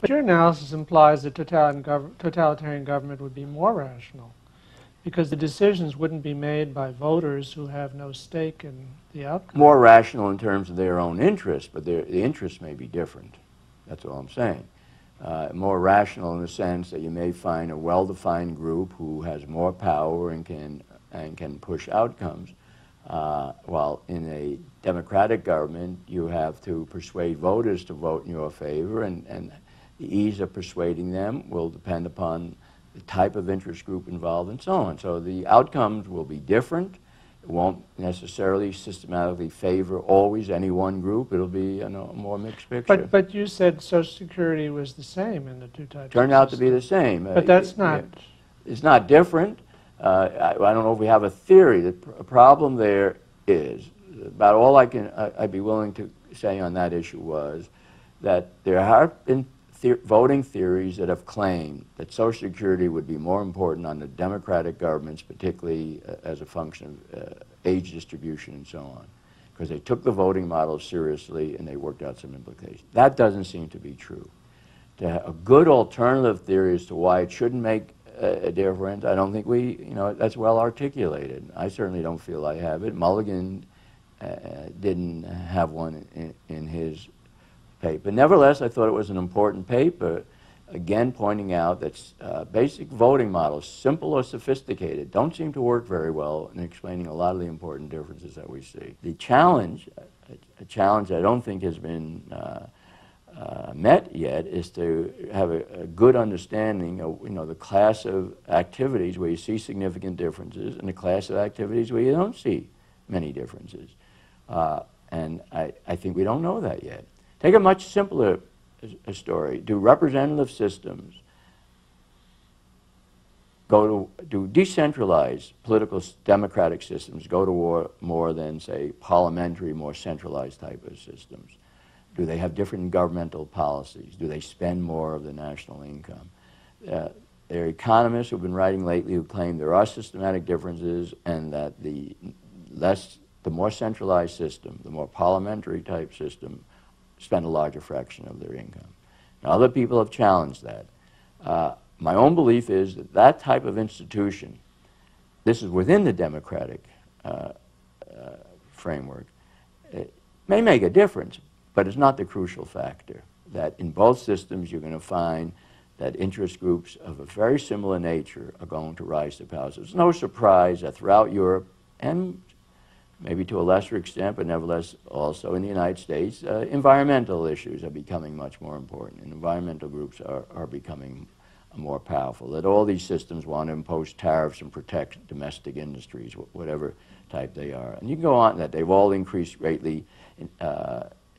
But your analysis implies that totalitarian government would be more rational, because the decisions wouldn't be made by voters who have no stake in the outcome. More rational in terms of their own interests, but the interests may be different. That's all I'm saying. More rational in the sense that you may find a well-defined group who has more power and can push outcomes, while in a democratic government you have to persuade voters to vote in your favor, and the ease of persuading them will depend upon the type of interest group involved and so on. So the outcomes will be different. It won't necessarily systematically favor always any one group. It'll be a more mixed picture. But you said Social Security was the same in the two types. Turned out to be the same. But that's not. It's not different. I don't know if we have a theory. The problem there is about all I'd be willing to say on that issue was that there have been voting theories that have claimed that Social Security would be more important on the democratic governments, particularly as a function of age distribution and so on, because they took the voting model seriously and they worked out some implications. That doesn't seem to be true. A good alternative theory as to why it shouldn't make a difference, I don't think that's well articulated. I certainly don't feel I have it. Mulligan didn't have one in his paper. Nevertheless, I thought it was an important paper, again pointing out that basic voting models, simple or sophisticated, don't seem to work very well in explaining a lot of the important differences that we see. The challenge, a challenge I don't think has been met yet, is to have a good understanding of the class of activities where you see significant differences and the class of activities where you don't see many differences. And I think we don't know that yet. Take a much simpler story. Do representative systems do decentralized political democratic systems go to war more than, say, parliamentary, more centralized type of systems? Do they have different governmental policies? Do they spend more of the national income? There are economists who have been writing lately who claim there are systematic differences and that the more centralized system, the more parliamentary type system, spend a larger fraction of their income. Now, other people have challenged that. My own belief is that that type of institution, this is within the democratic framework, it may make a difference, but it's not the crucial factor. That in both systems you're going to find that interest groups of a very similar nature are going to rise to power. So it's no surprise that throughout Europe and maybe to a lesser extent, but nevertheless also in the United States, environmental issues are becoming much more important, and environmental groups are becoming more powerful. That all these systems want to impose tariffs and protect domestic industries, whatever type they are. And you can go on that. They've all increased greatly in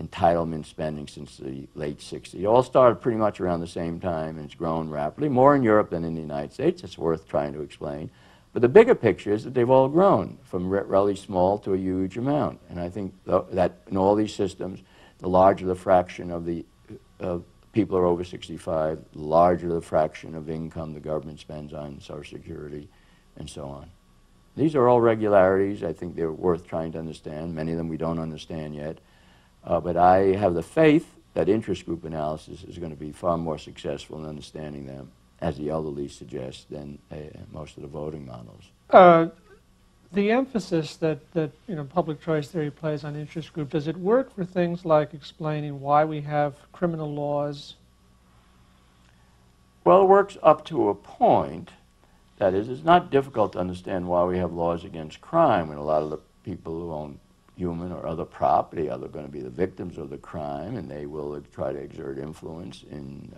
entitlement spending since the late 60s. It all started pretty much around the same time, and it's grown rapidly, more in Europe than in the United States. It's worth trying to explain. But the bigger picture is that they've all grown from really small to a huge amount. And I think that in all these systems, the larger the fraction of the people are over 65, the larger the fraction of income the government spends on Social Security, and so on. These are all regularities. I think they're worth trying to understand. Many of them we don't understand yet. But I have the faith that interest group analysis is going to be far more successful in understanding them, as the elderly suggest, than most of the voting models. The emphasis that public choice theory plays on interest group, does it work for things like explaining why we have criminal laws? Well, it works up to a point. That is, it's not difficult to understand why we have laws against crime when a lot of the people who own human or other property are going to be the victims of the crime, and they will try to exert influence in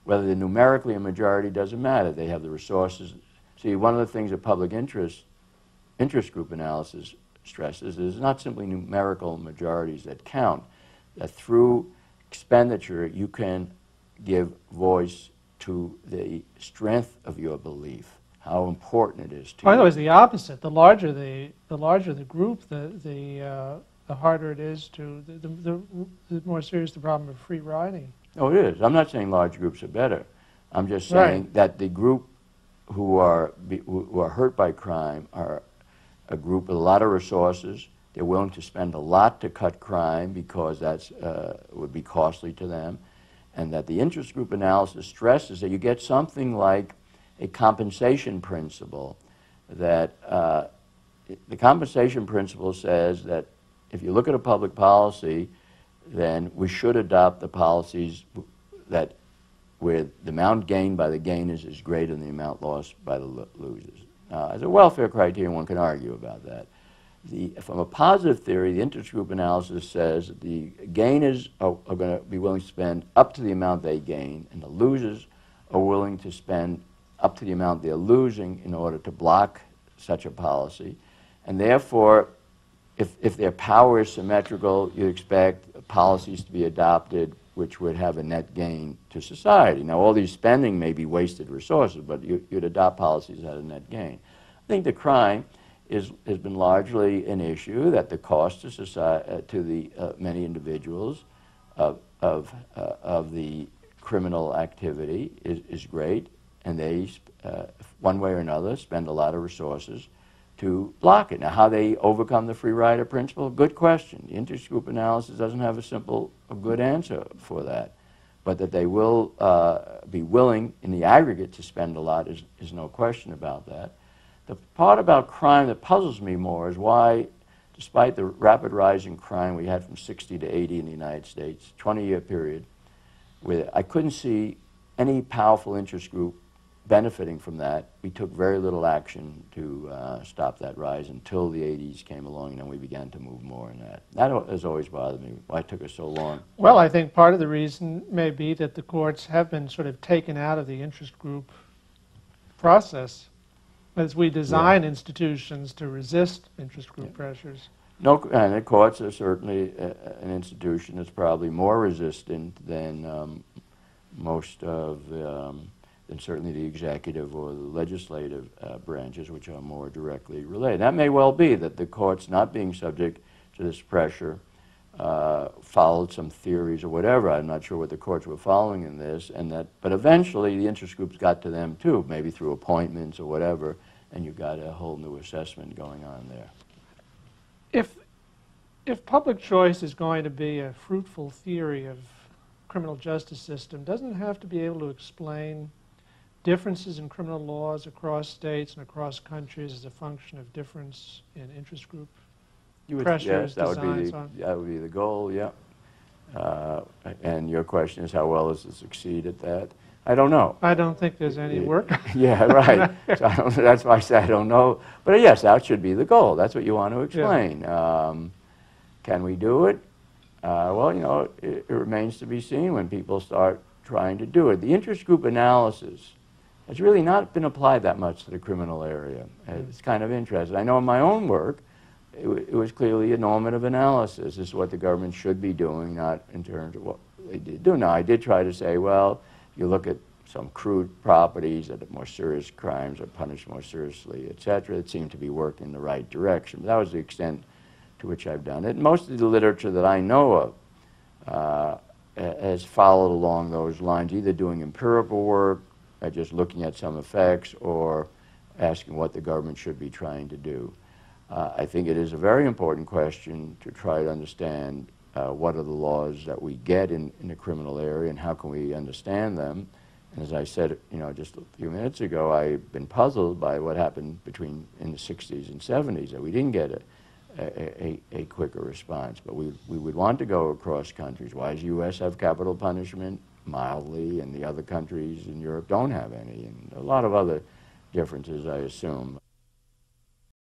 whether they're numerically a majority doesn't matter. They have the resources. See, one of the things that public interest group analysis stresses is not simply numerical majorities that count, that through expenditure you can give voice to the strength of your belief, how important it is to you. I thought it was the opposite. The larger the group, the harder it is to, the more serious the problem of free riding. Oh, it is. I'm not saying large groups are better. I'm just saying that the group who are hurt by crime are a group with a lot of resources. They're willing to spend a lot to cut crime because that's would be costly to them. and that the interest group analysis stresses that you get something like a compensation principle that the compensation principle says that if you look at a public policy, then we should adopt the policies that where the amount gained by the gainers is greater than the amount lost by the losers. As a welfare criterion, one can argue about that. From a positive theory, the interest group analysis says that the gainers are going to be willing to spend up to the amount they gain, and the losers are willing to spend up to the amount they're losing in order to block such a policy. And therefore, if their power is symmetrical, you expect policies to be adopted which would have a net gain to society. Now, all these spending may be wasted resources, but you'd adopt policies that had a net gain. I think the crime has been largely an issue that the cost to society, to the many individuals of the criminal activity is great, and they, one way or another, spend a lot of resources to block it. Now, how they overcome the free rider principle, good question. The interest group analysis doesn't have a good answer for that, but that they will be willing in the aggregate to spend a lot is no question about that. The part about crime that puzzles me more is why, despite the rapid rise in crime we had from 60 to 80 in the United States, 20-year period, where I couldn't see any powerful interest group benefiting from that, we took very little action to stop that rise until the 80s came along, and then we began to move more in that. That has always bothered me, why it took us so long. Well, I think part of the reason may be that the courts have been sort of taken out of the interest group process as we design institutions to resist interest group pressures. No, and the courts are certainly an institution that's probably more resistant than most of than certainly the executive or the legislative branches, which are more directly related. That may well be that the courts, not being subject to this pressure, followed some theories or whatever. I'm not sure what the courts were following in this, but eventually the interest groups got to them too, maybe through appointments or whatever, and you got a whole new assessment going on there. If public choice is going to be a fruitful theory of criminal justice system, doesn't it have to be able to explain differences in criminal laws across states and across countries as a function of difference in interest group pressures, yes, that would be the goal, yeah. And your question is, how well does it succeed at that? I don't know. I don't think there's any work. Yeah, right. So that's why I say I don't know. But yes, that should be the goal. That's what you want to explain. Yeah. Can we do it? Well, you know, it remains to be seen when people start trying to do it. The interest group analysis has really not been applied that much to the criminal area. It's kind of interesting. I know in my own work, it was clearly a normative analysis. This is what the government should be doing, not in terms of what they did do. Now, I did try to say, well, you look at some crude properties that are more serious crimes are punished more seriously, et cetera. It seemed to be working in the right direction. But that was the extent to which I've done it. Most of the literature that I know of has followed along those lines, either doing empirical work, just looking at some effects, or asking what the government should be trying to do. I think it is a very important question to try to understand what are the laws that we get in the criminal area and how can we understand them. And as I said, you know, just a few minutes ago, I've been puzzled by what happened in the 60s and 70s, that we didn't get a quicker response. But we would want to go across countries. Why does the U.S. have capital punishment? Mildly, and the other countries in Europe don't have any, and a lot of other differences, I assume.